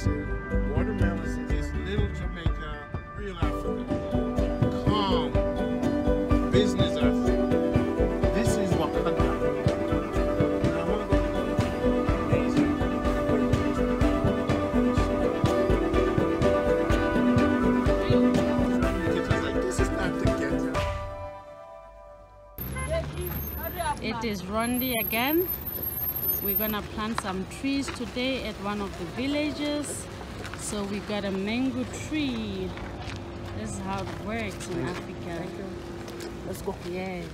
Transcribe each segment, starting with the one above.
relaxing. Watermelons is little Jamaica, real Africa. Calm. Business Africa. This is Wakanda. Amazing. It was like, this is not together. It is Rondi again. We're gonna plant some trees today at one of the villages. So we got a mango tree. This is how it works in Africa. Let's go. Yes.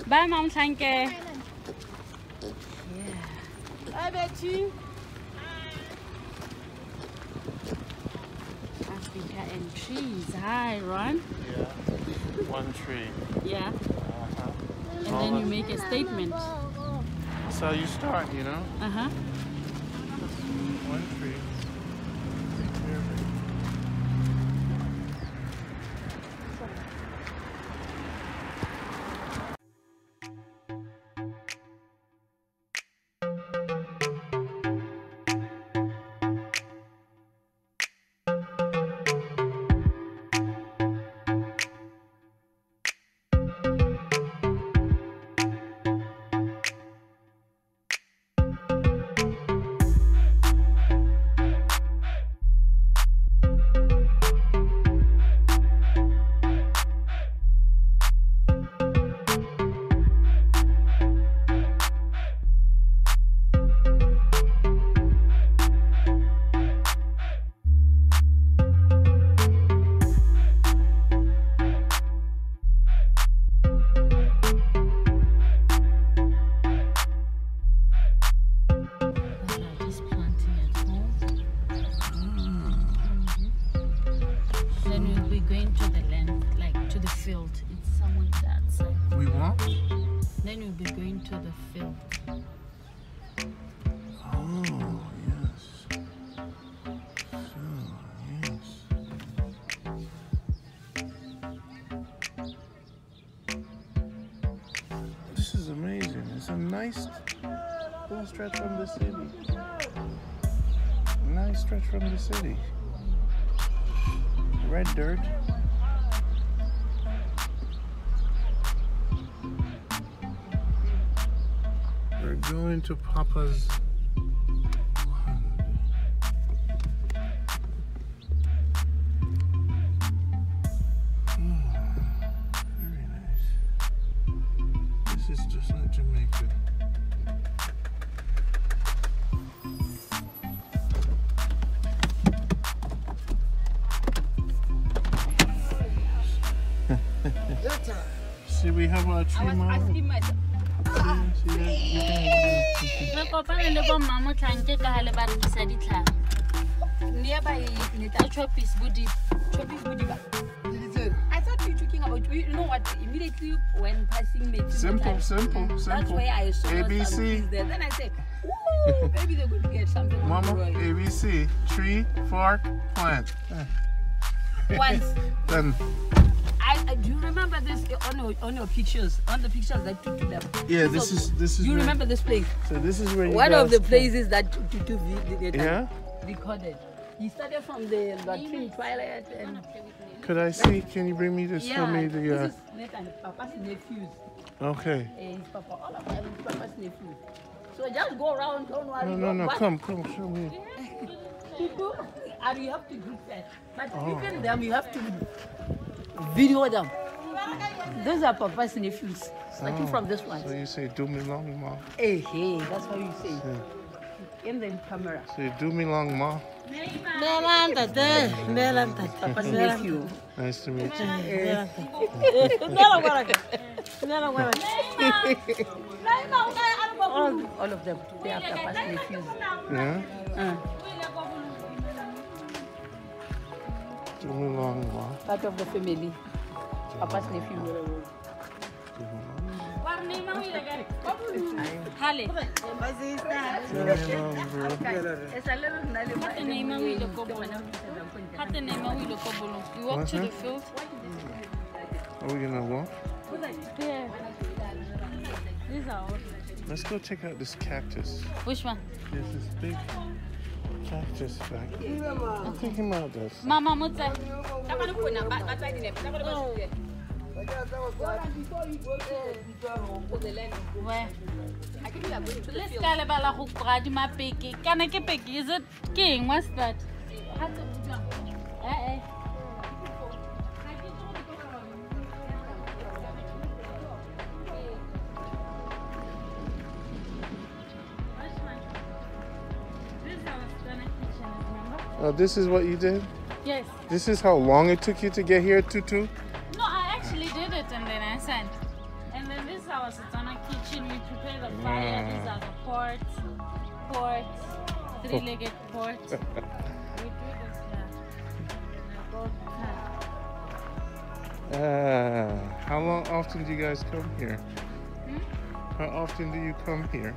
Bye, Mom. Thank you. Yeah. Hi, Betty. Africa and trees. Hi, Ron. Yeah. One tree. Yeah. And then you make a statement. That's how you start, you know? Uh-huh. One tree. Take care of it. We want? Then we'll be going to the field. Oh, yes. So, yes. This is amazing. It's a nice little stretch from the city. Nice stretch from the city. Red dirt. We're going to Papa's. Very nice. This is just like Jamaica. See, we have our tree mama. asking myself. Nearby, Chopis Budi. I thought you were talking about, you know what, immediately when passing me. Simple. That's why I saw ABC. there. Then I said, ooh, maybe they're going to get something. Mama, ABC. Tree, fork, plant. Once. Then. Do you remember this on your pictures? On the pictures that took to them? Yeah, this is. You where, remember this place? So this is where you One guys of the places that Tutu yeah? recorded. He started from the Latrine Twilight and. Could I see? Can you bring me this? Show me the. This is Nathan, Papa's nephews. Okay. His Papa, all of them is Papa's nephews. So just go around, don't worry. No. Come, show me. People, and you have to group that. But even them, you have to video them. Those are Papa's nephews, starting from this one. So you say, do me long, ma. Hey, that's how you say. In the camera. Say, do me long, ma. Papa's nephew. Nice to meet you. All of them, they are Papa's nephews. Yeah? Do me long, ma. Part of the family. Papa's nephew. Hale. We walk to the field. Are we gonna walk? Yeah. These are all. Let's go check out this cactus. Which one? There's this big Cactus back. I'll take him out this. Mama mutse. Where? Let's go lebala go qadi mapeki. Kana ke peki? Is it king? What's that? Eh. Oh, this is what you did? Yes. This is how long it took you to get here, Tutu? No, I actually did it and then I sent. And then this house, it's on a kitchen. We prepare the fire. These are the pots, three-legged pot. We do this here. How often do you guys come here? How often do you come here?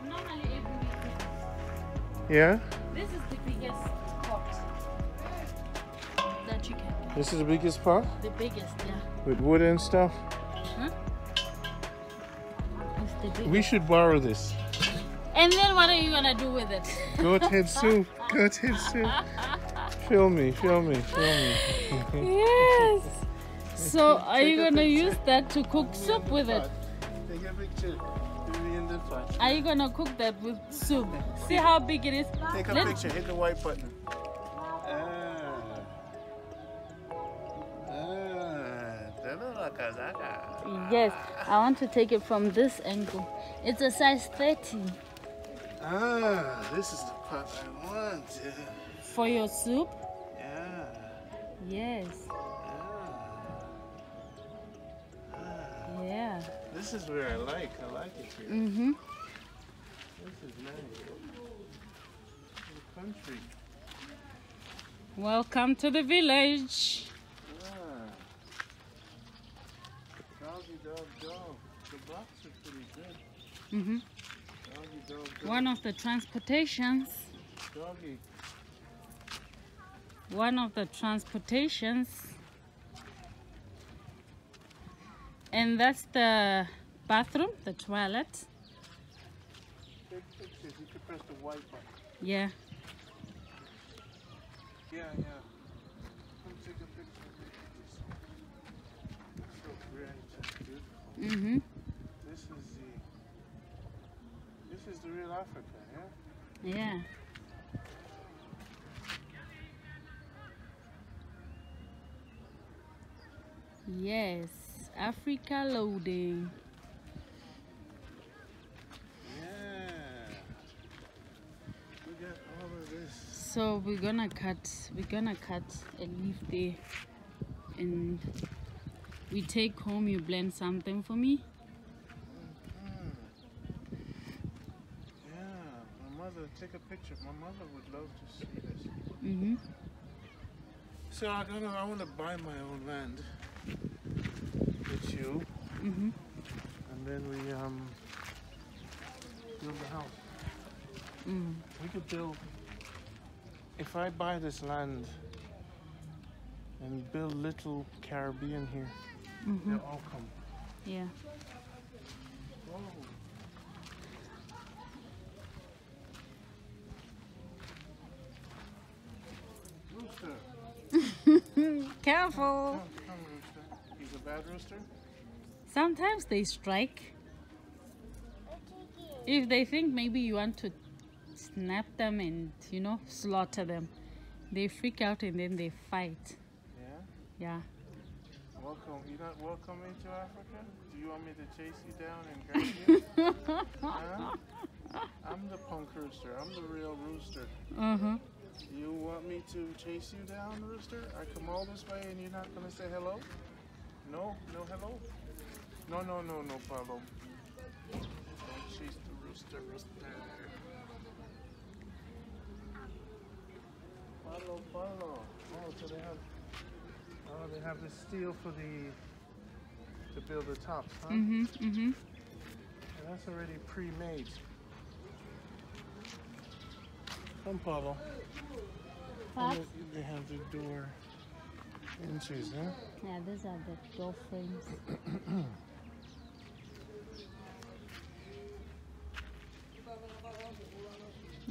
Normally every week. Yeah? This is the biggest pot that you can. This is the biggest pot? The biggest, yeah. With wood and stuff? Huh? It's the biggest. We should borrow this. And then what are you gonna do with it? Goat head soup. Goat head soup. Film me. Yes. So are you gonna use that to cook soup with it? Take a picture. In the pot. Are you gonna cook that with soup? See how big it is? Take a picture. Hit the white button. Yes, I want to take it from this angle. It's a size 30. This is the pot I want. For your soup? Yeah. Yes. Yeah. This is where I like it here. Mm-hmm. This is nice. The country. Welcome to the village. Doggy dog. The blocks are pretty good. Mm-hmm. Doggy dog. One of the transportations. Doggy. One of the transportations. And that's the bathroom, the toilet. Take pictures. You can press the white button. Yeah. Yeah. Come take a picture. It's so bright and beautiful. Mm-hmm. This is the real Africa, yeah? Yeah. Yes, Africa loading. Yeah. We got all of this. So we're gonna cut a leaf there, and we take home. You blend something for me. Yeah, my mother, take a picture. My mother would love to see this. Mm-hmm. So I want to buy my own land with you, Mm-hmm. and then we build a house. Mm. We could build. If I buy this land and build little Caribbean here, Mm-hmm. they'll all come. Yeah. Rooster. Careful. Come, rooster. He's a bad rooster? Sometimes they strike. If they think maybe you want to snap them and, slaughter them, they freak out and then they fight. Yeah? Yeah. Welcome. You're not welcome into Africa? Do you want me to chase you down and grab you? Huh? I'm the punk rooster. I'm the real rooster. Uh-huh. You want me to chase you down, rooster? I come all this way and you're not going to say hello? No? No hello? No, Pablo. Don't chase the rooster. Pablo. Oh, so they have the steel to build the tops, huh? Mm-hmm. Mm-hmm. And that's already pre-made. Come, Pablo. What? They have the door inches, huh? Yeah, these are the door frames.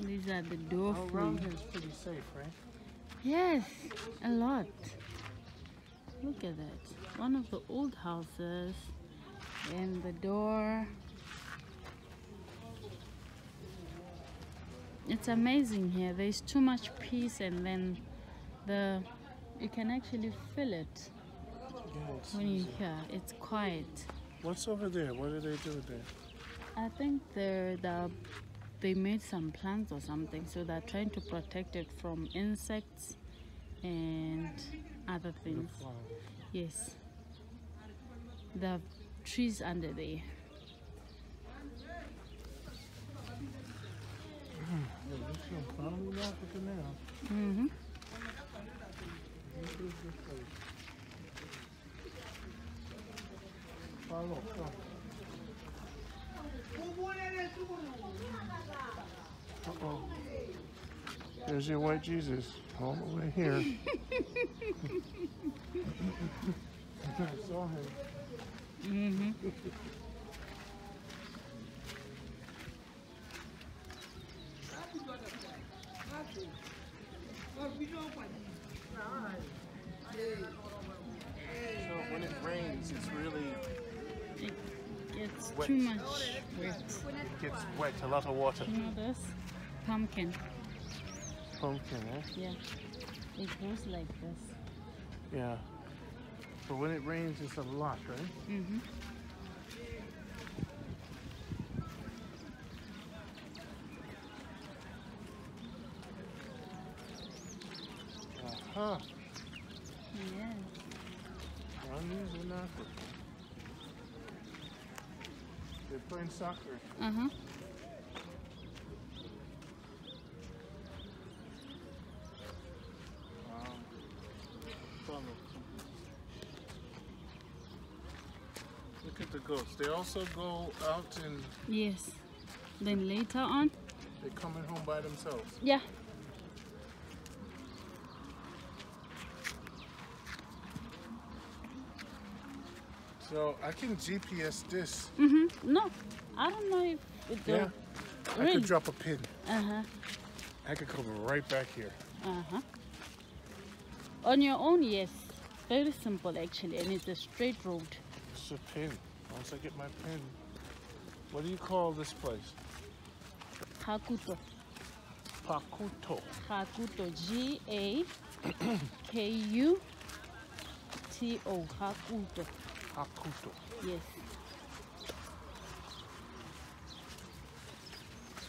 These are the door All around frames. here is pretty safe, right? Yes, a lot. Look at that. One of the old houses and the door. It's amazing here. There's too much peace, and then you can actually feel it Yeah, when you're here. It's quiet. what's over there? What do they do there? I think they made some plants or something, so they're trying to protect it from insects and other things. Yes. The trees under there. Mm-hmm. Uh-oh. There's your white Jesus all the way here. I saw him. Mm-hmm. So when it rains, it's really It gets Wet. too much wet. it gets wet, a lot of water. You know this? Pumpkin. Pumpkin, eh? Yeah. It grows like this. Yeah. But when it rains, it's a lot, right? Mm-hmm. Huh. Yes. Unusual in Africa. They're playing soccer. Uh-huh. Look at the goats. They also go out and Yes. Then later on, they're coming home by themselves. yeah. So I can GPS this. Mm-hmm. No, I don't know if it Yeah. I Really? could drop a pin. Uh-huh. I could come right back here. Uh-huh. On your own, yes. Very simple actually, and it's a straight road. It's a pin. Once I get my pin. What do you call this place? Hakuto. Pakuto. Hakuto. G-A-K-U-T-O. Hakuto. Hakuto. Yes.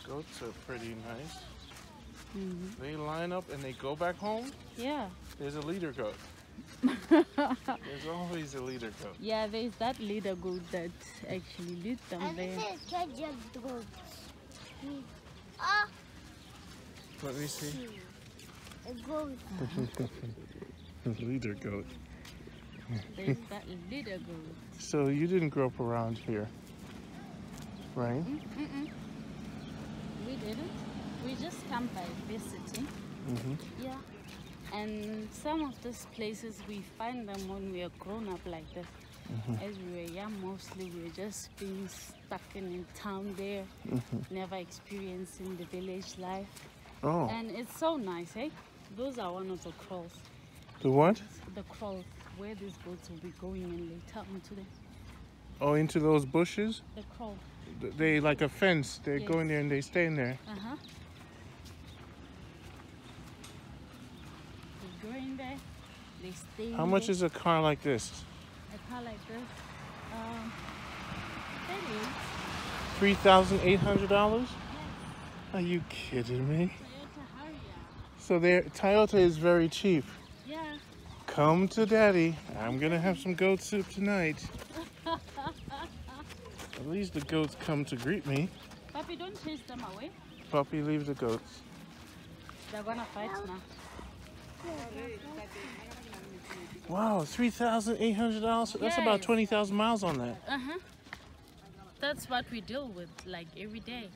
Goats are pretty nice. Mm-hmm. They line up and they go back home. Yeah. There's a leader goat. There's always a leader goat. Yeah, there's that leader goat that actually leads them there. Let me see. A goat. Leader goat. There's that leader goat. So you didn't grow up around here, right? Mm-mm. We didn't. We just come by visiting. Mm-hmm. Yeah. And some of these places we find them when we are grown up like that. As we were young, mostly we were just being stuck in town there, never experiencing the village life. Oh, And it's so nice, eh? Those are one of the kraals. the what? The kraals, where these boats will be going in later on today. Oh, into those bushes? The kraal. They like a fence. They Yes. go in there and they stay in there. Uh-huh. They go in there, they stay How in much there. is a car like this? A car like this? 30. $3,800? Yes. Are you kidding me? Toyota Harrier. So Toyota is very cheap. Yeah. Come to Daddy. I'm gonna have some goat soup tonight. At least the goats come to greet me. Papi, don't chase them away. Puppy, leave the goats. They're gonna fight now. Wow, $3,800. That's about Yes. 20,000 miles on that. Uh-huh. That's what we deal with like every day.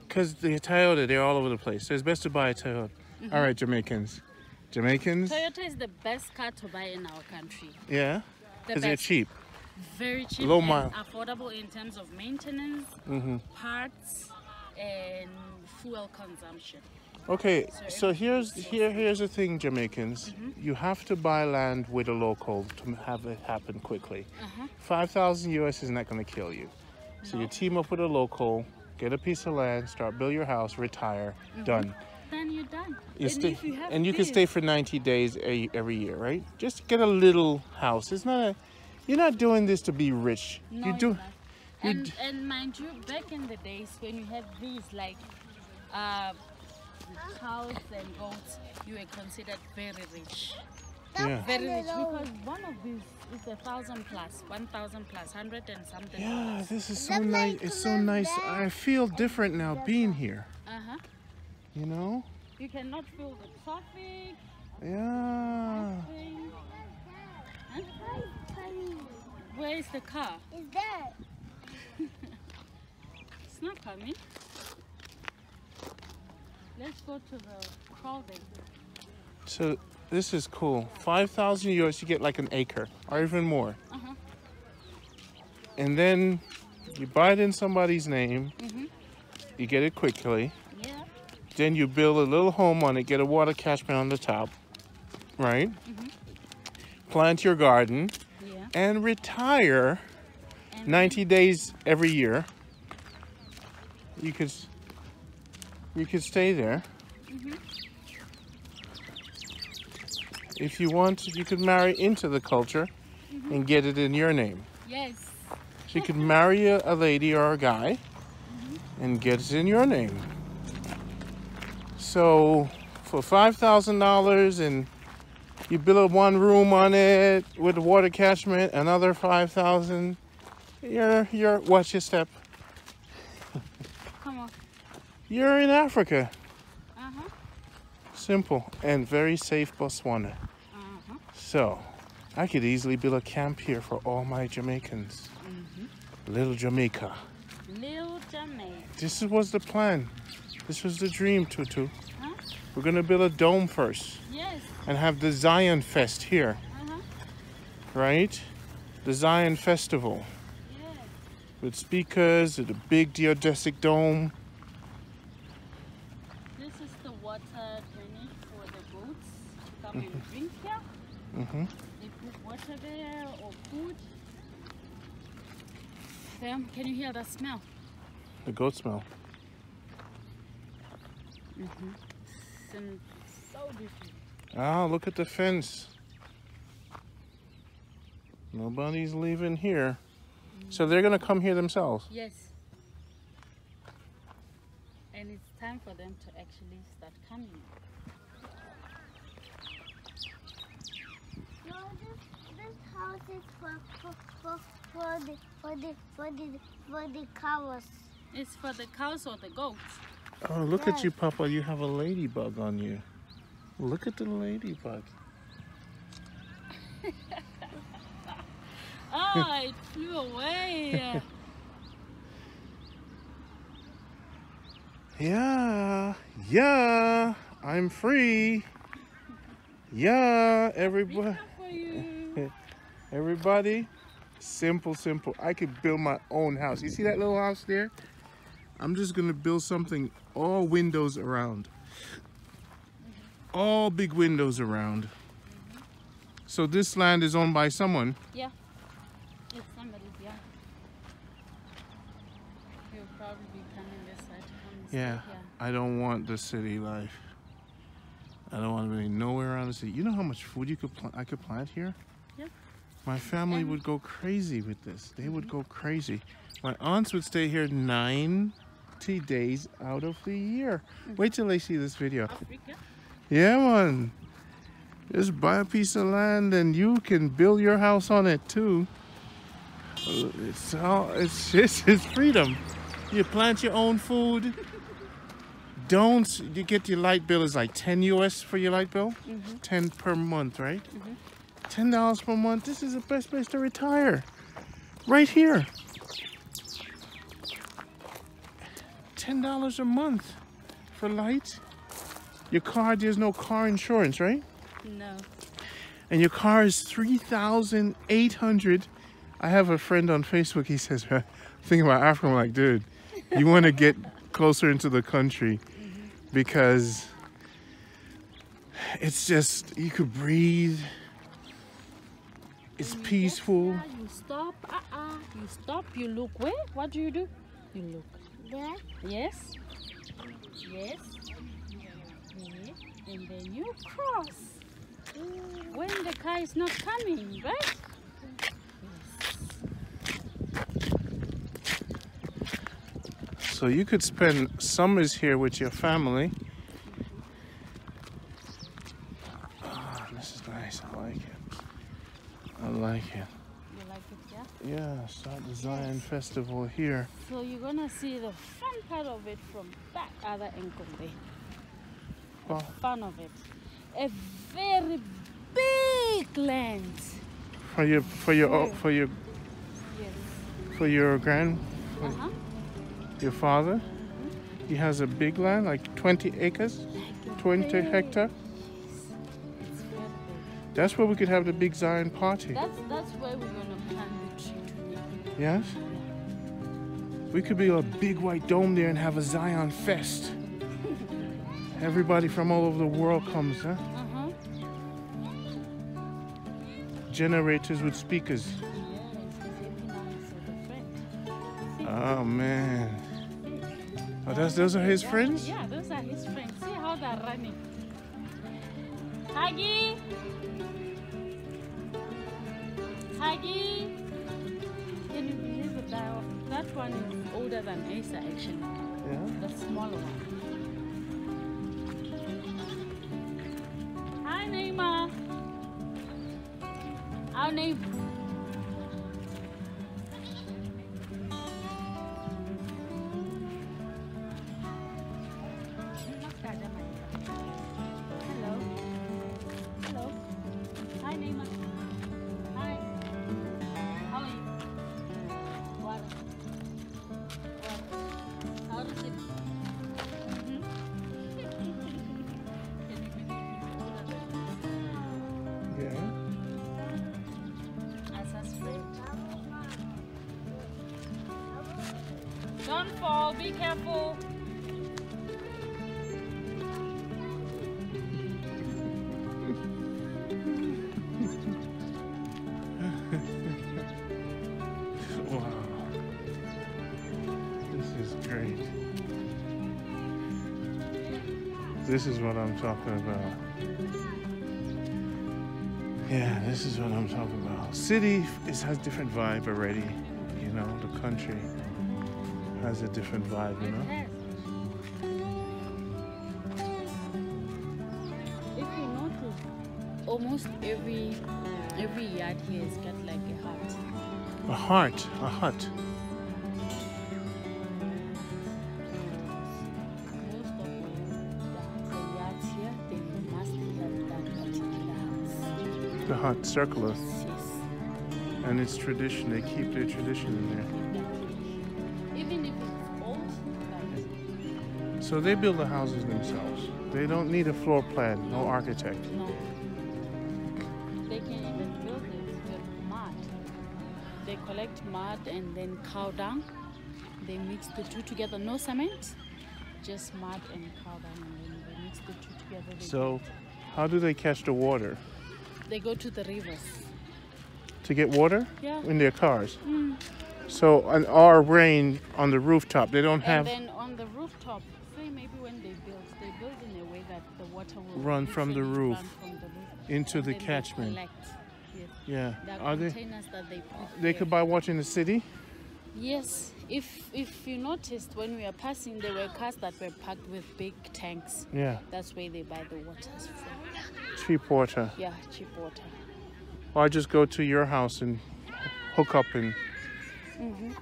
Because the Toyota, they're all over the place. So it's best to buy a Toyota. All right, Jamaicans. Jamaicans? Toyota is the best car to buy in our country. Yeah? The Because they're best. cheap. Very cheap Low and mile. affordable in terms of maintenance, parts, and fuel consumption. Okay, so here's the thing, Jamaicans. You have to buy land with a local to have it happen quickly. 5,000 US is not going to kill you. So you team up with a local, get a piece of land, start build your house, retire, done. Then you're done. And you can stay for 90 days every year, right? Just get a little house. It's not you're not doing this to be rich. No, you do. you're not. And mind you, back in the days when you have these like cows and goats, you were considered very rich. Yeah. Very rich, because one of these is 1,000 plus, 1,000 plus, 100 and something. Yeah, this is so nice. It's so nice. I feel different now being here. You know? You cannot feel the traffic. Yeah. Huh? Where is the car? It's there. It's not coming. Let's go to the crowding. So this is cool. 5,000 euros, you get like an acre or even more. And then you buy it in somebody's name. You get it quickly. Yeah. Then you build a little home on it, get a water catchment on the top, right? Plant your garden and retire 90 days every year. You could stay there. If you want, you could marry into the culture and get it in your name. Yes. So you could marry a lady or a guy and get it in your name. So for $5,000 and you build one room on it with a water catchment, another 5,000. You're watch your step. Come on. You're in Africa. Simple and very safe Botswana. So I could easily build a camp here for all my Jamaicans. Little Jamaica. Little Jamaica. This was the plan. This was the dream, Tutu. We're gonna build a dome first. Yes. And have the Zion Fest here. Right? The Zion Festival. Yes. With speakers, with a big geodesic dome. This is the water drainage for the goats to come and drink here. They put water there or food. Sam, can you hear that smell? The goat smell. So different. Ah, look at the fence. Nobody's leaving here. So they're gonna come here themselves. Yes. And it's time for them to actually start coming. No, this house is for the cows. It's for the cows or the goats. Oh, look at you, Papa. You have a ladybug on you. Look at the ladybug. Oh, it flew away. Yeah, I'm free. Yeah, everybody. Everybody, simple. I could build my own house. You see that little house there? I'm just gonna build something, all windows around. All big windows around. So this land is owned by someone? Yeah, it's somebody's, yeah. He'll probably be coming this side to come and stay here. I don't want the city life. I don't want to be nowhere around the city. You know how much food I could plant here? Yeah. My family would go crazy with this. They would go crazy. My aunts would stay here 90 days out of the year. Wait till they see this video. Africa? Yeah, man. Just buy a piece of land and you can build your house on it too. It's freedom. You plant your own food. You get your light bill is like 10 US for your light bill? 10 per month, right? $10 per month. This is the best place to retire. Right here. $10 a month for light. Your car, there's no car insurance, right? No. And your car is $3,800. I have a friend on Facebook, he says, think about Africa. I'm like, dude, you want to get closer into the country because it's just, you could breathe. It's peaceful. Yeah, you stop. You stop. You look. Where? What do? You look. There. Yes. Yes. And then you cross. When the car is not coming, right? So you could spend summers here with your family. Oh, this is nice. I like it. I like it. You like it, yeah? Yeah, start the Zion Festival here. So you're gonna see the fun part of it from that other angle there. Well, Fun of it. A very big land. for your Yes. Uh-huh. your father, he has a big land, like 20 acres, 20 hectares. It's very big. That's where we could have the big Zion party. That's where we're gonna plant the tree today. Yes? We could build a big white dome there and have a Zion fest. Everybody from all over the world comes, huh? Uh-huh. Generators with speakers. Yeah, it's the friend. Oh man. Oh, those are his friends? Yeah, those are his friends. See how they're running. Huggy! Huggy! Can you believe it? That one is older than Asa actually. Yeah. The smaller one. Hi, Neymar. Our neighbor. Hello. Hello. Hi, Neymar. Hi. How are you? What? How is it? Yeah. Don't fall, be careful. Wow. This is great. This is what I'm talking about. Yeah, this is what I'm talking about. City has different vibe already. You know, the country has a different vibe, you know? If you notice, almost every yard here has got like a hut. A hut. Most of the yards here, they must have that particular house. The hut, circular. Yes. And it's tradition. They keep their tradition in there. Even if it's old, like So they build the houses themselves. They don't need a floor plan, no architect. no. They can even build it with mud. They collect mud and then cow dung. They mix the two together. No cement, just mud and cow dung, and then they mix the two together. So how do they catch the water? They go to the rivers. To get water? Yeah. In their cars? Mm. So an our rain on the rooftop, they don't have And then on the rooftop, say maybe when they build in a way that the water will Run from the literally roof run from the roof into and the then they catchment. collect. Yes. Yeah. There Are they? containers that they put They there. could buy water in the city? Yes, if you noticed when we were passing, there were cars that were packed with big tanks. Yeah. That's where they buy the waters from. Cheap water. Yeah, cheap water. Or I just go to your house and hook up and. Mhm.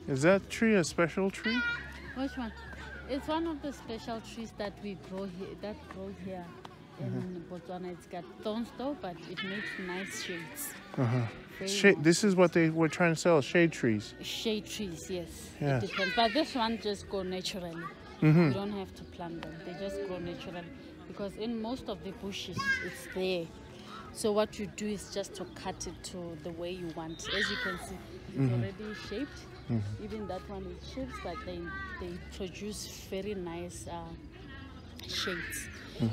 Is that tree a special tree? Which one? It's one of the special trees that we grow here. That grow here in Botswana. It's got thorns though, but it makes nice shades. Very Shade. This is what they were trying to sell. Shade trees. Shade trees, yes. Yeah. It depends. But this one just grow naturally. Mm-hmm. You don't have to plant them. They just grow naturally. Because in most of the bushes, it's there. So what you do is just to cut it to the way you want. As you can see, it's already shaped. Even that one is chips, but they produce very nice shades.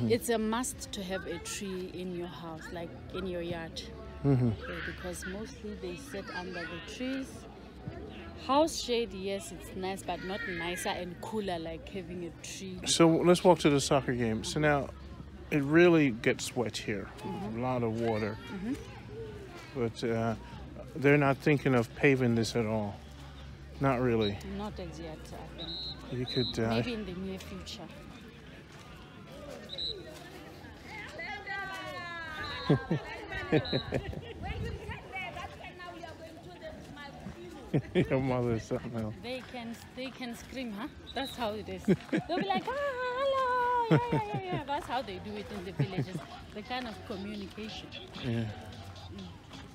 It's a must to have a tree in your house, like in your yard, because mostly they sit under the trees. House shade, yes, it's nice, but not nicer and cooler like having a tree. So let's walk to the soccer game. So now, it really gets wet here, a lot of water. But they're not thinking of paving this at all. Not really. Not as yet, I think. You could maybe in the near future. Your mother is something else. They can scream, huh? That's how it is. They'll be like, hello, yeah. That's how they do it in the villages. The kind of communication. Yeah.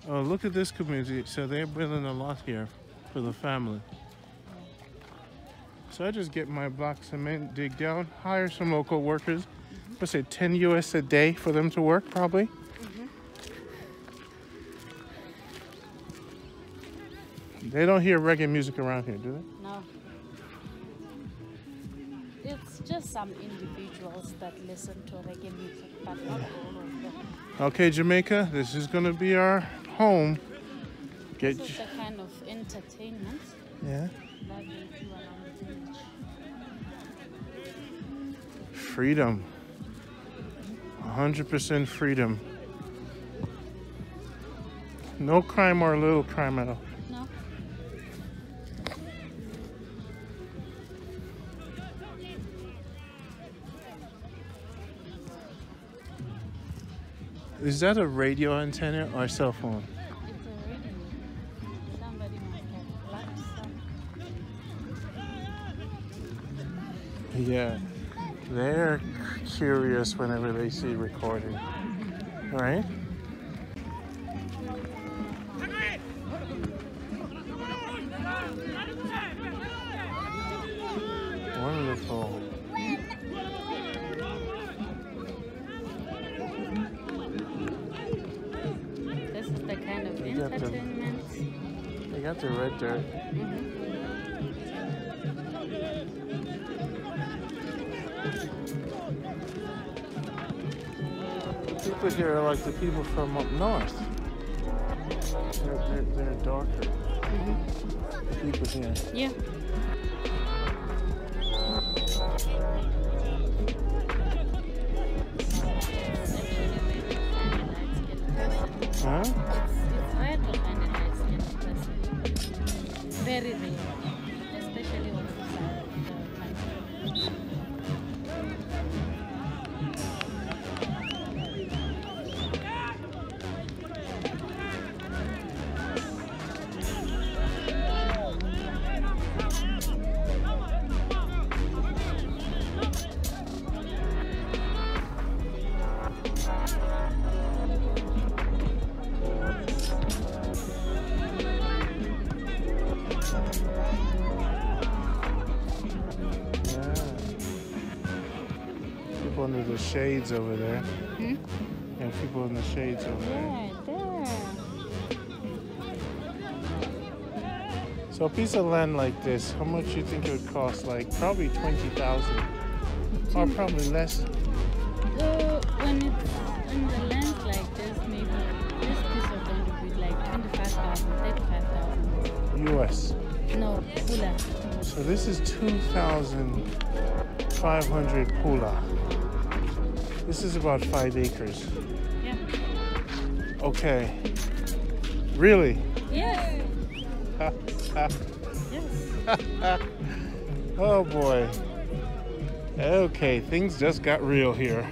Oh, look at this community. So they're building a lot here for the family. So I just get my block cement, dig down, hire some local workers. Let's say 10 US a day for them to work, probably. They don't hear reggae music around here, do they? No. It's just some individuals that listen to reggae music, but not all of them. Okay, Jamaica, this is going to be our home. This is the kind of entertainment yeah. that they do around the village. Freedom. 100% freedom. No crime or little crime at all. No. Is that a radio antenna or a cell phone? It's a radio. Somebody must have plugged some. Yeah. They're curious whenever they see recording. Right? Wonderful. This is the kind of entertainment. They got the red dirt. People here are like the people from up north. They're darker. The people here. Yeah. Huh? It's rare to find a light-skinned person. Very rare, especially on the side of the country. Under the shades over there. And people in the shades over there. Yeah, there. So a piece of land like this, how much do you think it would cost? Like probably 20,000 or probably less. When it's in the land like this, maybe this piece of land would be like 25,000, 35,000. US. No, pula. So this is 2,500 pula. This is about 5 acres. Yeah. Okay. Really? Yes. Yes. Oh boy. Okay, things just got real here.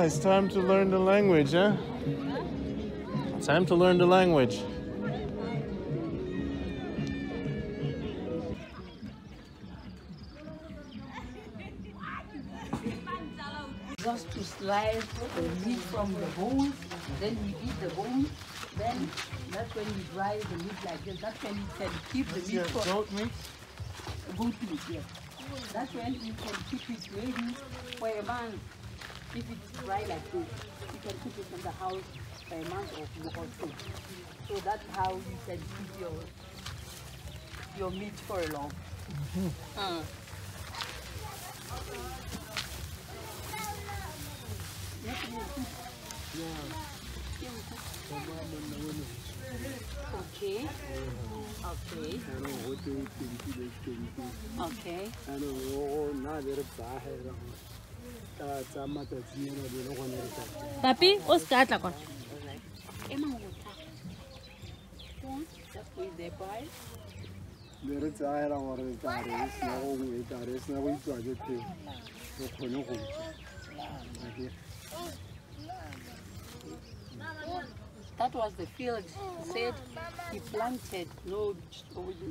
It's time to learn the language, huh? Time to learn the language. Just to slice the meat from the bones, then we eat the bones, then that's when we dry the meat like this. That's when you can keep the meat for Goat meat? goat meat, yes. That's when you can keep it maybe for a month. If it's dry like this, you can keep it in the house for a month or two. So that's how you can keep your meat for a long. Okay. Okay. Okay. Papi, what's that like? Just with the boy. That was the field. Said he planted. No,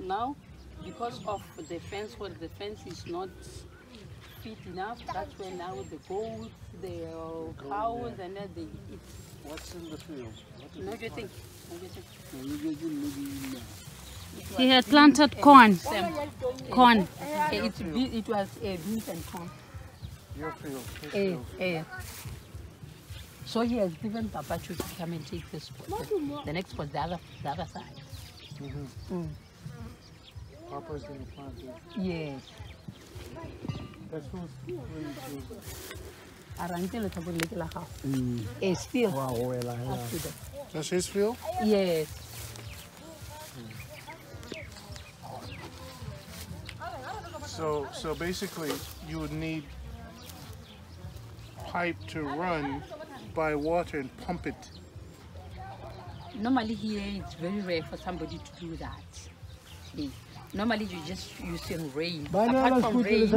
now because of the fence, where the fence is not fit enough, that's when now the goats, the cows, and then they eat. What's in the field? No, you think? He had planted corn. Corn. It was beans and corn. Your field. His field. So he has given Papa to come and take this spot. The next spot, the other side. Papa's going to plant it. Yes. That's who's Still. That's his field? Yes. So basically you would need pipe to run by water and pump it. Normally here it's very rare for somebody to do that. Normally you just using rain. Apart from rain,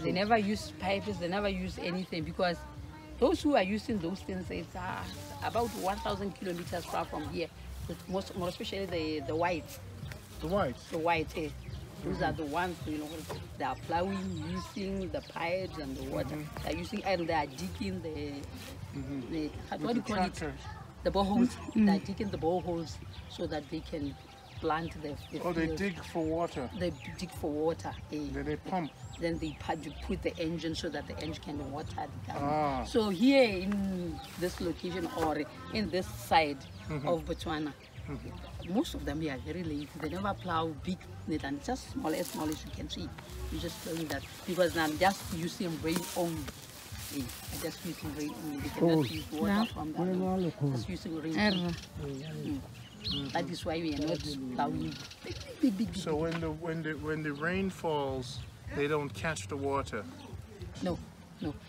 they never use pipes, they never use anything, because those who are using those things, it's about 1,000 kilometers far from here. More especially the whites. The whites? The whites, those are the ones, they are plowing, using the pipes and the water. They are using, and they are digging the what do you call it? The boreholes. They are digging the boreholes so that they can plant the field. They dig for water. They dig for water. Then they pump. Then they put the engine so that the engine can water the garden. So here in this location, or in this side of Botswana, most of them are very lazy. They never plow big, and just small as you can see. You just plowing that, because I'm just using rain only. I'm just using rain only. They cannot use water from that. Just using rain only. That is why we are not plowing big. So when the rain falls, they don't catch the water. No.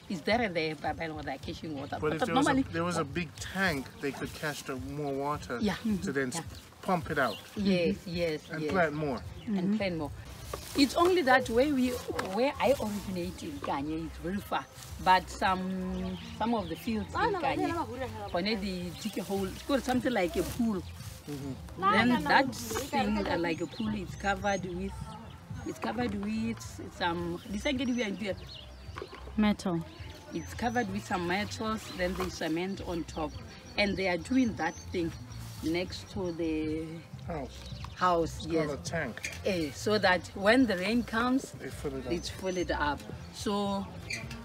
It's there and there, but they're catching water. But if there was a big tank, they could catch more water to then pump it out. Yes. And plant more. And plant more. It's only that where I originate in Kenya, it's very far. But some of the fields in Kenya, when they dig a hole, it's got something like a pool. Then that thing, like a pool, it's covered with metal. It's covered with some metals, then they cement on top, and they are doing that thing next to the house. It's yes, called a tank. So that when the rain comes, it's full it up. So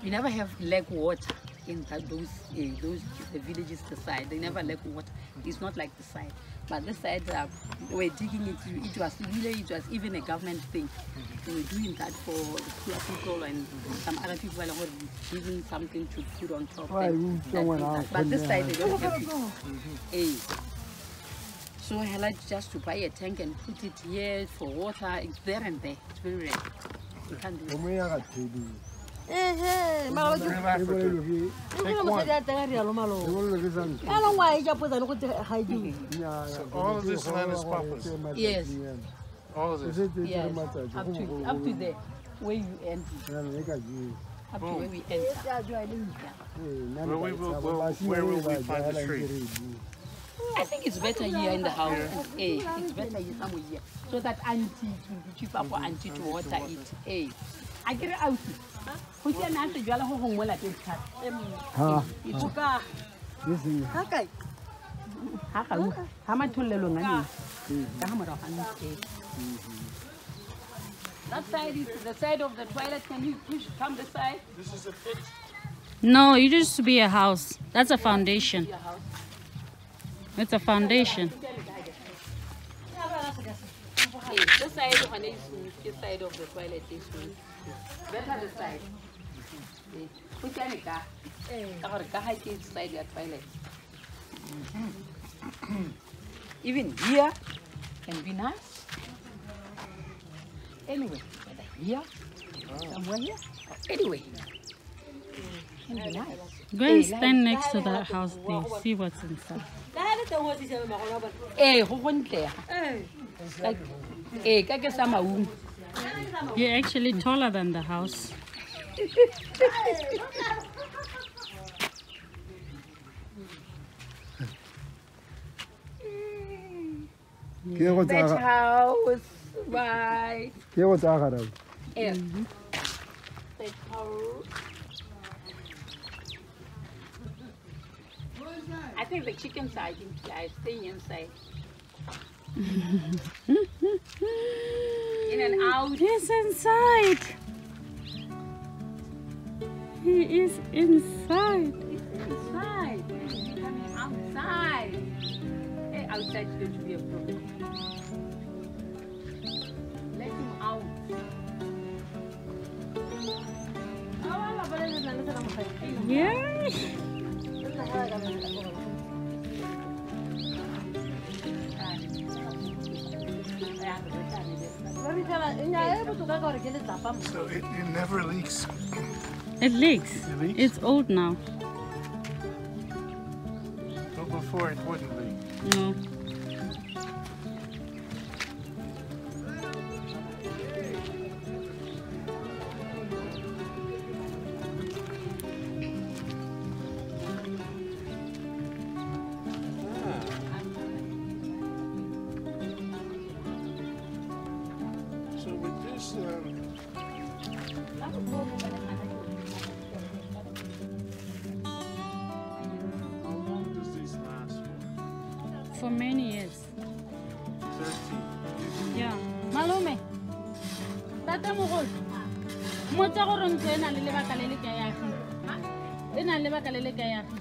you never have lack water in those the villages the side. They never lack water. It's not like the side. But this side, we're digging it. It was even a government thing. We were doing that for the poor people, and some other people were giving something to put on top. But this side, they don't have it. So I like just to buy a tank and put it here for water. It's there and there. It's very rare. You can't do it. Take one. So all of this land is Papa's? Yes. All of this? Yes. Up to there, where you enter. Up to where we enter. Where will we plant the tree? I think it's better here in the house. It's better here somewhere here. So that auntie, it will be cheaper for auntie to water it. I get it out. Who can answer you? I'll hold one like this. It's okay. Okay. How much to learn? That side is the side of the toilet. Can you push come the side? This is a pit. No, it used to be a house. That's a foundation. It's a foundation. This side of the side of the toilet is better the side. Put any car. Our car is inside the toilet. Even here can be nice. Anyway, whether here, somewhere here, anyway. Can be nice. Go and stand next to that house there. See what's inside. You're actually taller than the house. That house, bye. That house. I think the chickens are staying inside. In and out. He's inside. He is inside. He's inside. He's coming outside. Hey, outside is going to be a problem. Let him out. Yeah. So it never leaks. It leaks. It leaks? It's old now. But before it wouldn't leak. No. So with this, how long does this last For many years. for? 13. Yeah. Malome. Tata mogolo. Motsa gore ntse ena le lebaka le le ka yagi. Ena le lebaka le le ka yagi.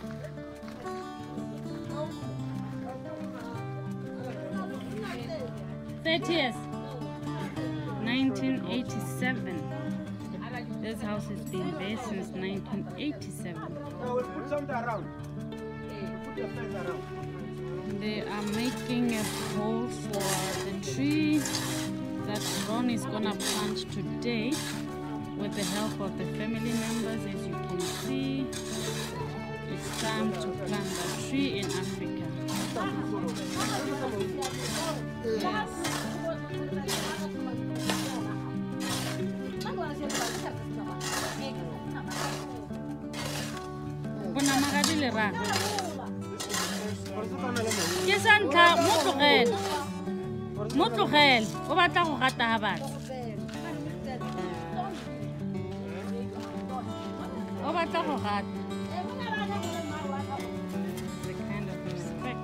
Years. 1987. This house has been there since 1987. We'll put something around. Put your fence around. They are making a hole for the tree that Ron is gonna plant today with the help of the family members. As you can see, it's time to plant a tree in Africa. Yes. Bona magadi ra. Ke santla mo tlogel o batla go gata ha batho o batla go gata the kind of respect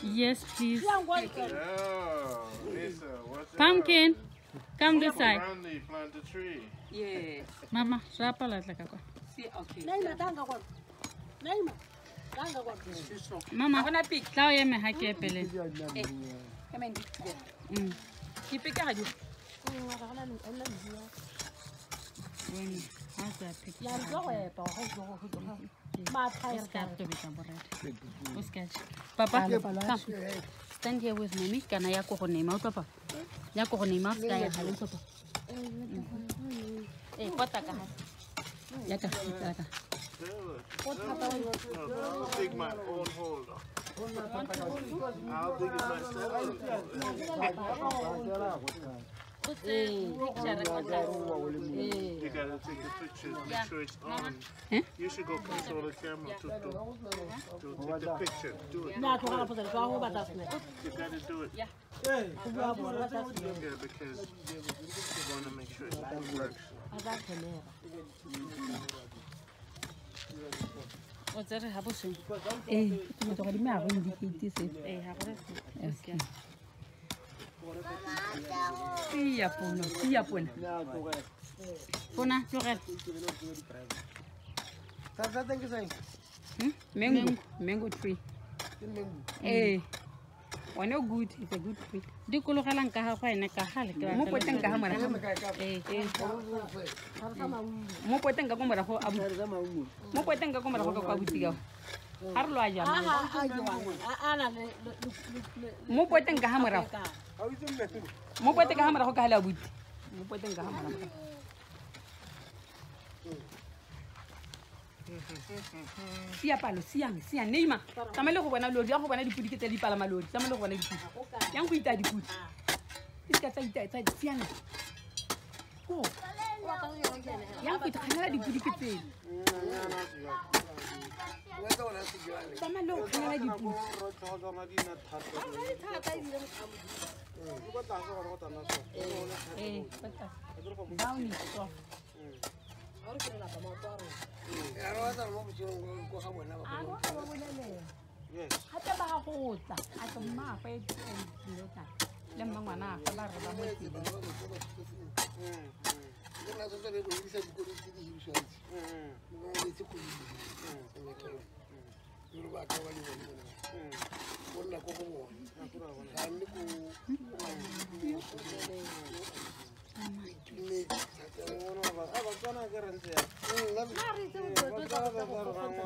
Yes, please. Yeah, Lisa, what's Pumpkin, come this side. Randy, plant a tree. Yeah. Mama, rapa la tla ka kwa. See, okay. It's too strong. Mama, Gonna pick. tla o eme ha ke pele. Hey, come in. Keep it going. When how's that picture? Papa, come. Stand here with mommy. Can I go name out, Papa? Ya go name out, Papa. Eh, what ka? Ya ka. I'll dig my own hole. I'll dig it myself. You gotta take the picture, make sure it's on. Huh? You should go control the camera to take the picture. Do it. You gotta do it. Yeah, because you want to make sure it works. What's that happening? Puna, mango tree. One good, it's a good tree. Do you look at Kahana Kahal? Mopotenga Gomara for Abu Mopotenga Gomara for Kabutiga. Harloja Mopotenga Hamara. Mopotenga Hamara Hokala with Mopotenga Hamara. Sia palo, sia Neima. Tamalo when I load, you when I put it at the Palamalo, Tamalo when I put young with that good. It's got a Siana. Oh, young with Hanadi put it. Tamalo, Hanadi put. Downy soft. Yes. Hata bahota, hata mapa yetu ndio lemma mwana kabara ba mwezi.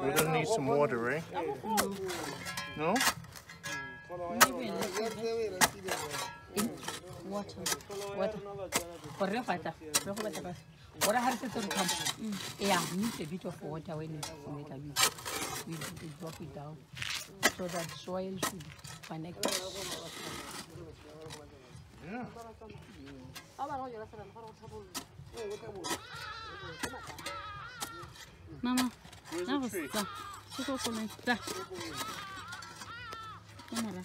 We're gonna need some water, right? No? Water. What I have to come. Yeah, need a bit of water when it's we drop it down so that soil should connect. Yeah. Mama, where's the tree? Camera.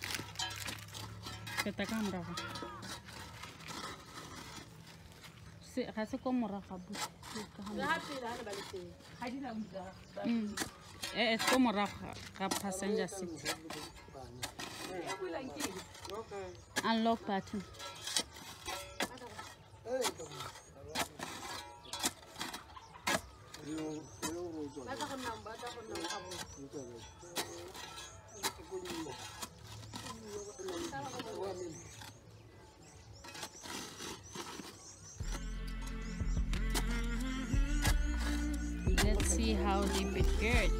Get the camera. See, has a camera. It's camera. Passenger seat. Unlock button. Let's see how deep it gets.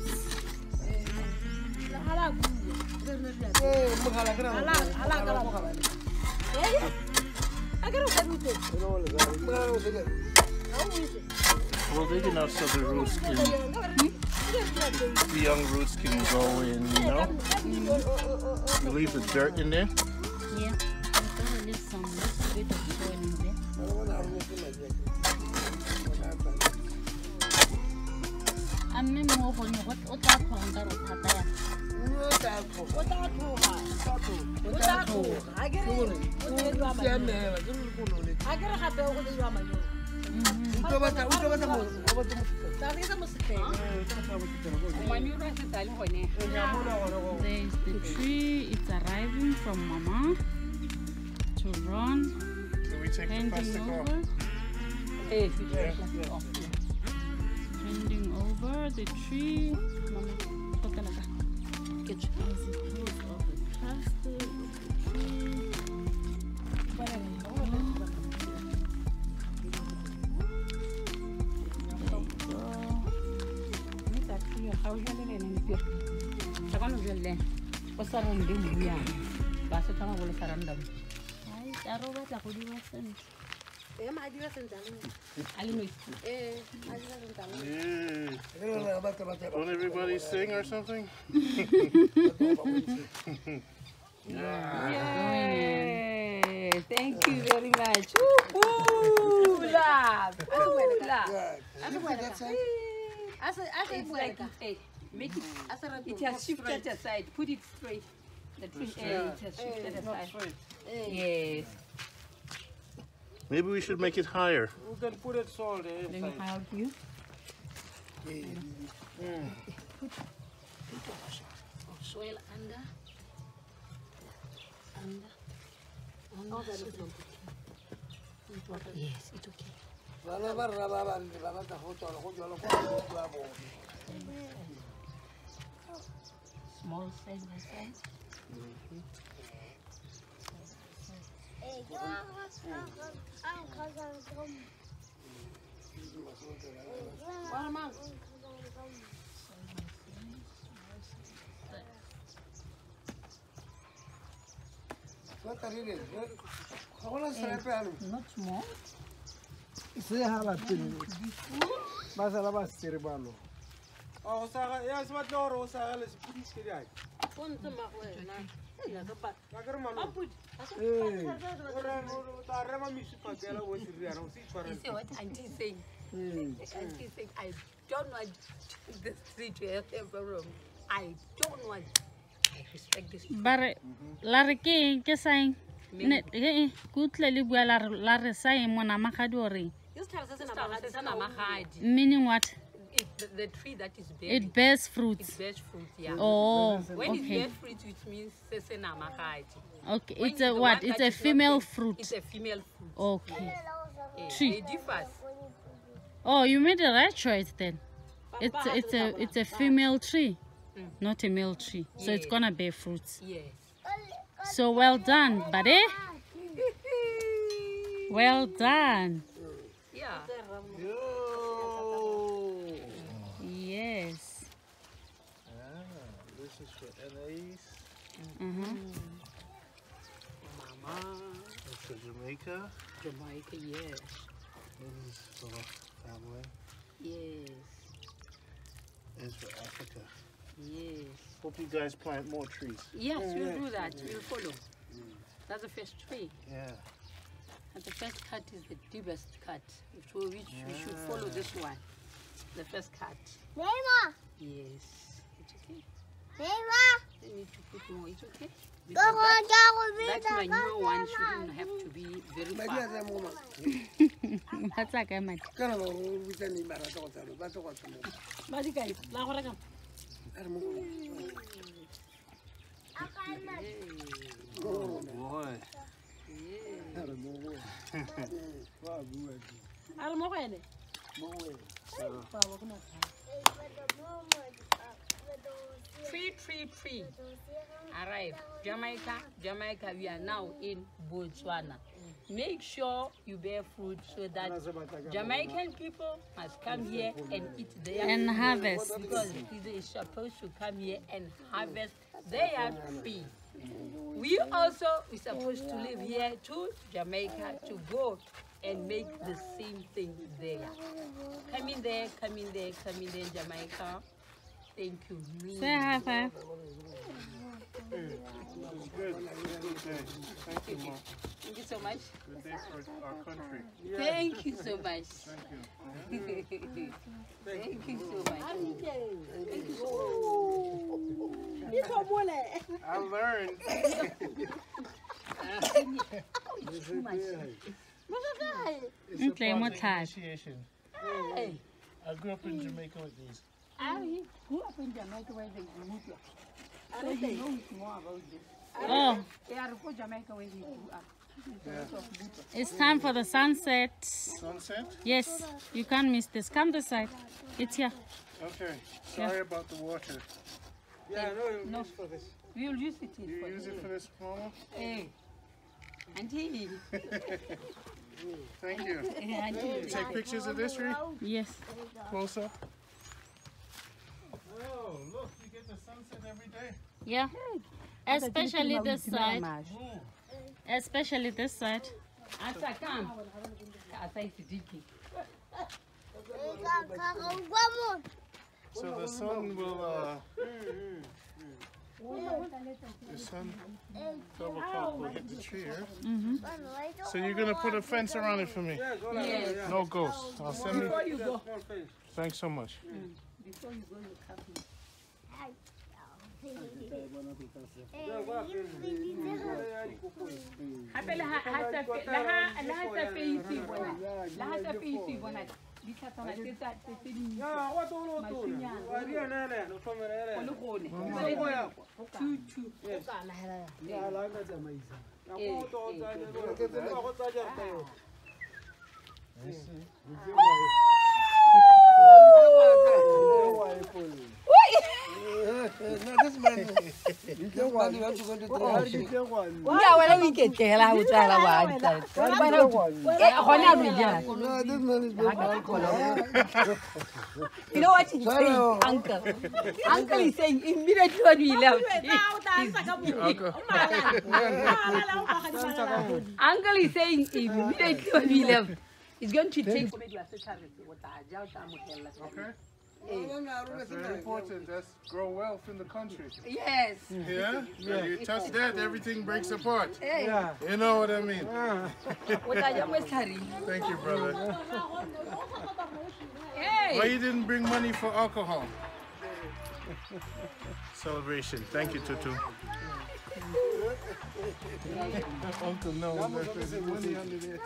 Well, big enough so the roots can, the young roots can go in, you know? You leave the dirt in there? Yeah, I'm going to leave some little bit of soil in there. I'm more on what There's the tree, it's arriving from Mama to run. Do we take the plastic off? Handing over the tree. Mama, get your hands off the plastic. Won't everybody sing or something? Yay! Yeah, thank you very much. Ooh, love. Ooh, love. It's like, hey, make it. It has shifted aside. Put it straight. The tree, it has shifted aside. Yes. Maybe we should make it higher. We can put it salt Let me inside. help you. Soil under. Yes, it's okay. Small size by size. Not small. Oh, Sarah, yes, what Laura, Sarah, let's put it together. You see what Auntie is saying? Auntie is saying, I don't want this tree to have a problem. I don't want. I respect this tree. But la re ke sign. Ne good le bua la re sign mona magadi ore. Meaning what? The tree that is bearing. It bears fruits. It bears fruit, yeah. Oh, when it okay. bears fruit, which means sesena mahadi. Okay, When it's a the what? one It's that a is not female bear- fruit. It's a female fruit. Okay. Yeah, Tree. It differs. Oh, you made the right choice then. It's a female tree, not a male tree. So it's Yes. gonna bear fruits. Yes. So well done, buddy. Well done. Yeah. Yes. This is for NAs. Uh-huh. Mama. That's for Jamaica. Jamaica, yes. This is for family. Yes. This is for Africa. Yes. Hope you guys plant more trees. Yes, we'll do that. We'll follow. That's the first tree. Yeah. And the first cut is the deepest cut. So we should follow this one. The first cut. Neymar, Yes. It's okay. Neymar, You need to put more. It's okay. go Because on, that manure one shouldn't have to be very far. That's like a mad. Oh boy. Tree. Arrive. Jamaica, we are now in Botswana. Make sure you bear fruit so that Jamaican people must come here and eat their And food. harvest. Because it is supposed to come here and harvest their tree. We also are supposed to live here to Jamaica to go and make the same thing there. Come in there, Jamaica. Thank you. Say high five. Good. Good day. Thank you, Mom. Thank you so much. Good day for our country. Thank you so much. Thank you. Thank you so much. I learned. It's too much. It's Okay, about more the time. initiation. Hey, I grew up in Jamaica with these. I grew up in Jamaica where they grew up. So you know more about this. Oh, They are from Jamaica where they grew up. it's time for the sunset. Sunset? Yes, you can't miss this. Come this side. It's here. Okay. Sorry about the water. Yeah, no, for this. We'll use it You for use it for this, Mama? Hey, Auntie. Thank you. Auntie. Take pictures of this tree? Yes. Close up. Oh, look, you get the sunset every day. Yeah. Especially this side. Ooh. Especially this side. Asa, come. Asa is digging. So the sun will The sun, 12 o'clock, we'll hit the tree, yeah? So you're going to put a fence around it for me? Yes. No ghosts. I'll send me. Before you go. Thanks so much. Before you go, you cut me. You know what he's saying, Uncle? Uncle is saying immediately when we left. Uncle is saying immediately when we left. It's going to take. Okay. That's very important. That's grow wealth in the country. Yes. Yeah? When you touch that, everything breaks apart. Yeah. You know what I mean? Hey. Thank you, brother. Why you didn't bring money for alcohol? Celebration. Thank you, Tutu. Uncle, no. There's money under there.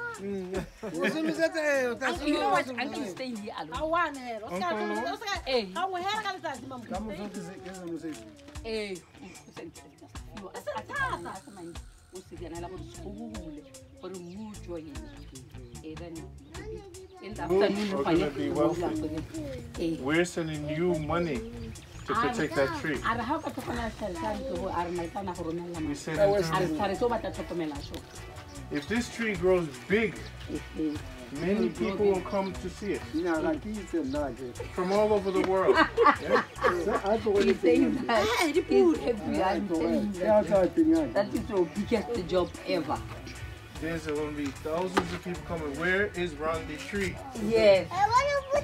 You know what? Uncle is staying here alone. Hey. Hey. We're sending you money to protect that tree. We send if this tree grows big, many people will come to see it from all over the world. Yeah? He's saying that he's happy. I'm saying that is the biggest job ever. There's going to be thousands of people coming. Where is Randy Tree? Yes.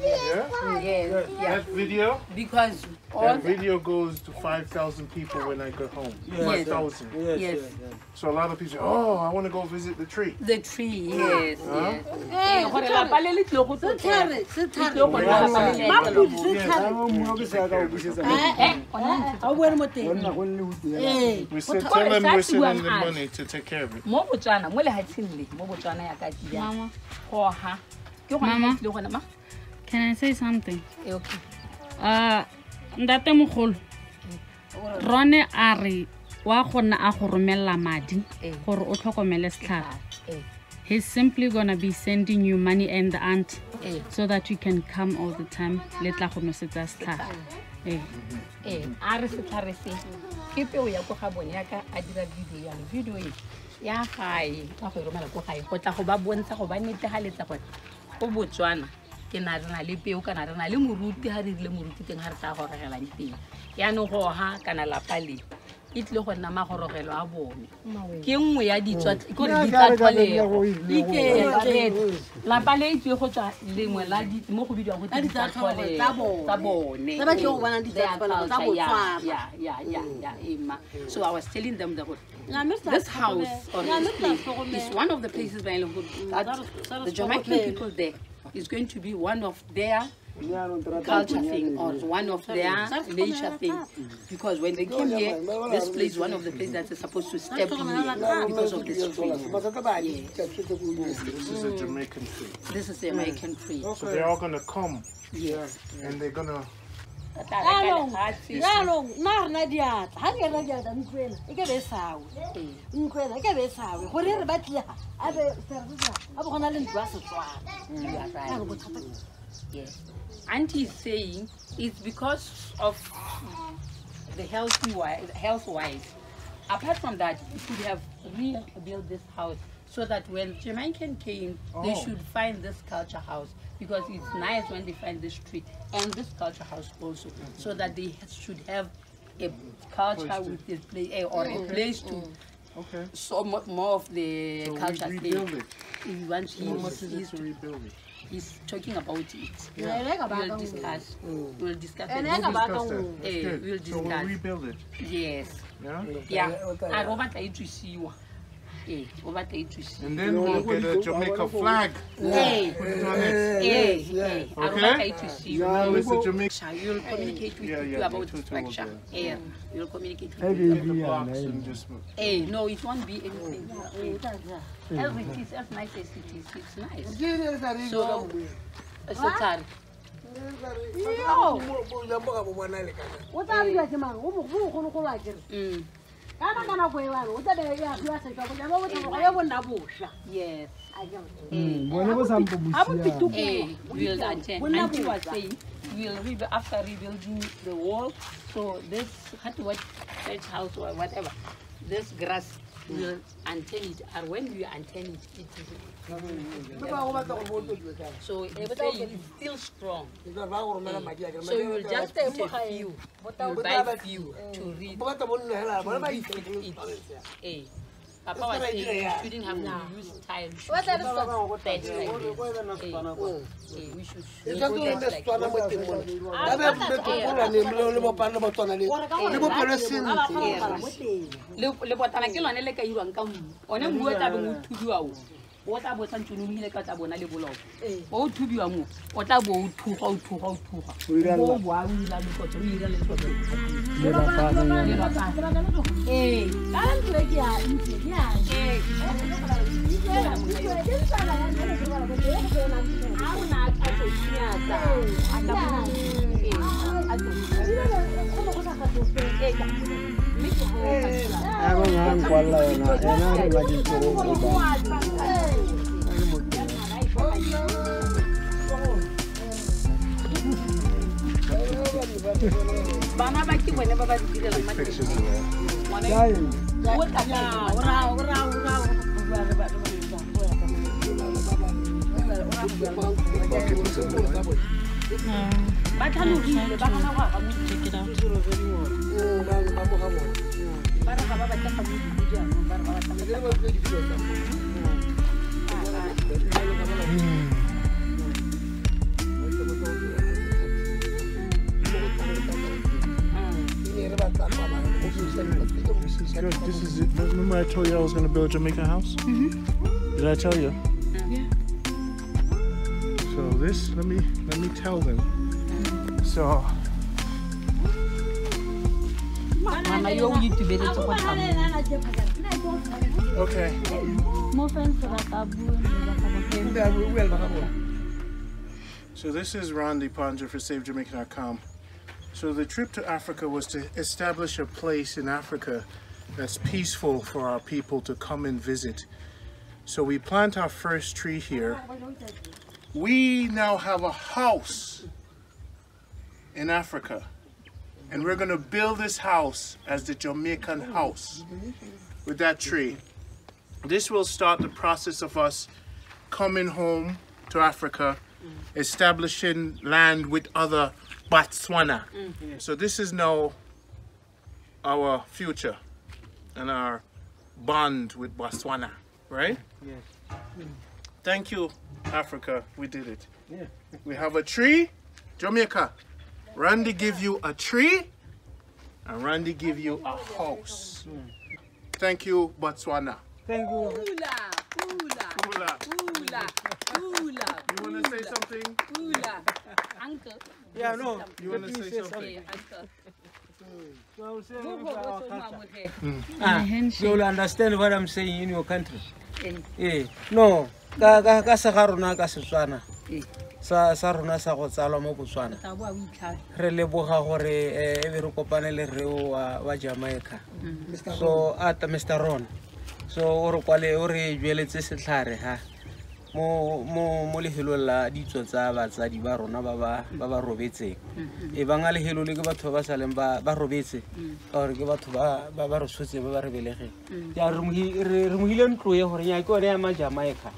Yeah? Yes. That video? Because that video goes to 5,000 people when I get home. Yes. 5,000. Yes. So a lot of people say, oh, I want to go visit the tree. The tree, yes. Huh? Yes. We said, tell them we're sending the money to take care of it. Mama, can I say something? Okay. Ndate mogolo Rone ari wa gonna a go romella madi gore o tlhokomele setlhare. He's simply gonna be sending you money and the aunt so that you can come all the time. Le tla go nosetsa setlhare. A re setlhare se ke peo ya go ga bone ya ka a dira video ya gae ka go romela go gae go tla go ba bontsha go ba netegaletsa gore go Botswana ke na rena le peo kana rena le moruti ha re ile moruti teng ha re tla go regela diteng ya no go ha kana lapa le itle go nna magorogelo a bone ke nngwe ya ditswa go re ditla tlholego ike lapa le itse go tswa lengwe la di mo go bidiwa go ditla tlholego tsa bone ba ke go bona ditla tlholego tsa Botswana ya ema. So I was telling them that this house or this place is one of the places that the Jamaican people there is going to be one of their culture thing or one of their nature thing, because when they came here, this place is one of the places that they're supposed to step in here because of this tree. This is a Jamaican tree. This is the Jamaican tree. So they're all gonna come. Yes. And they're gonna. Yes. Auntie is saying it's because of the health-wise. Apart from that, we should have rebuilt this house so that when Jamaican came, they should find this culture house, because it's nice when they find this street and this culture house also, so that they should have a culture with this place or a place to. Okay. So more of the So culture we thing. rebuild it. he wants How much is it to rebuild it? he's talking about it. Yeah. We'll discuss. We'll discuss. And it. then about Discuss that. That's Eh, good. we'll So we'll discuss. rebuild it. Yes. Yeah? Yeah. I want to see you. Eh, over to see. And then we'll get a Jamaica flag. Hey. Put it on it. Hey. Okay? Okay. To see you. Now it's the Jamaica. You'll communicate with Yeah, you yeah, about the the two will structure. do. Yeah. You'll communicate with Get you. the box and just. Hey, no, it won't be anything. As it is, as nice as it is, it's nice. So, sorry. What are you guys, man? Who like it? Yes. We'll attend. And you are saying we'll after rebuilding the wall, so this church house or whatever, this grass will antenne it, and when you antenne it, it is so everything is still strong. So you will just take a few, you'll buy few to read. Papa was saying you shouldn't have to use tile. We should go like what about something you like at Abona level? Oh, to be a move. What about two? Pictures of that. Good. This is it. Remember I told you I was going to build a Jamaican house? Did I tell you? Yeah. So this, let me tell them. So okay. So this is Randy Ponder for SaveJamaica.com. So the trip to Africa was to establish a place in Africa that's peaceful for our people to come and visit. So we plant our first tree here. We now have a house in Africa, and we're going to build this house as the Jamaican house with that tree. This will start the process of us coming home to Africa, establishing land with other Botswana. So this is now our future and our bond with Botswana, right? Yes. Thank you, Africa. We did it. Yeah. We have a tree. Jamaica, Randy give you a tree and Randy give you a house. Thank you, Botswana. Thank you. You want to say something? Uncle. Yeah, no. You want to say something? So I will say you will understand what I'm saying in your country. No, ka sa garona ka Setswana. Sa rona sa go tsalwa mo Botswana. Re leboga gore e be re kopane le reo wa Jamaica. So at Mr. Ron. So o re kwale o re jweletse setlhare ha mo lehelong la ditso tsa batsadi ba rona ba robetseng e banga lehelo le ke batho ba saleng ba robetse ka gore ke batho ba re tshotse ba re belegeng ya re mo hile ntlo ye gore nya ke one ya ma Jamaica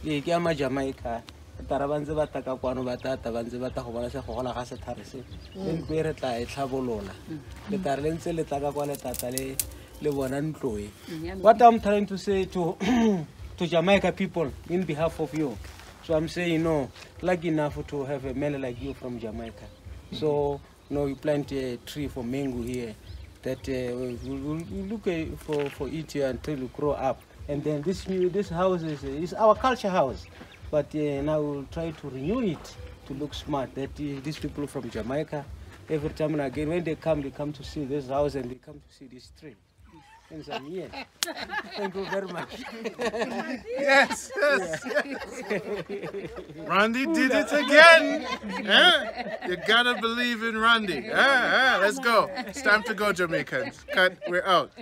ke ya ma Jamaica tara ba ntse ba taka kwano ba tata ba ntse ba ta go bona se go gola ga sethare se le ntlo e re tla e tlhabolola le tara le ntse le tla ka kwa le tata le bona ntlo e. What I'm trying to say to to Jamaica people in behalf of you. So I'm saying, no, lucky enough to have a man like you from Jamaica. So, you plant a tree for mango here that we'll look for it here until you grow up. And then this house is our culture house. But now we'll try to renew it to look smart. That these people from Jamaica, every time and again, when they come to see this house and they come to see this tree. And I'm here. Thank you very much. Yes. Randy did it again. You gotta believe in Randy. Let's go. It's time to go, Jamaicans. Cut. We're out.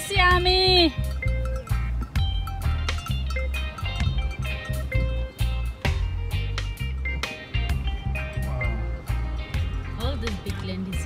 Siami. All this big land is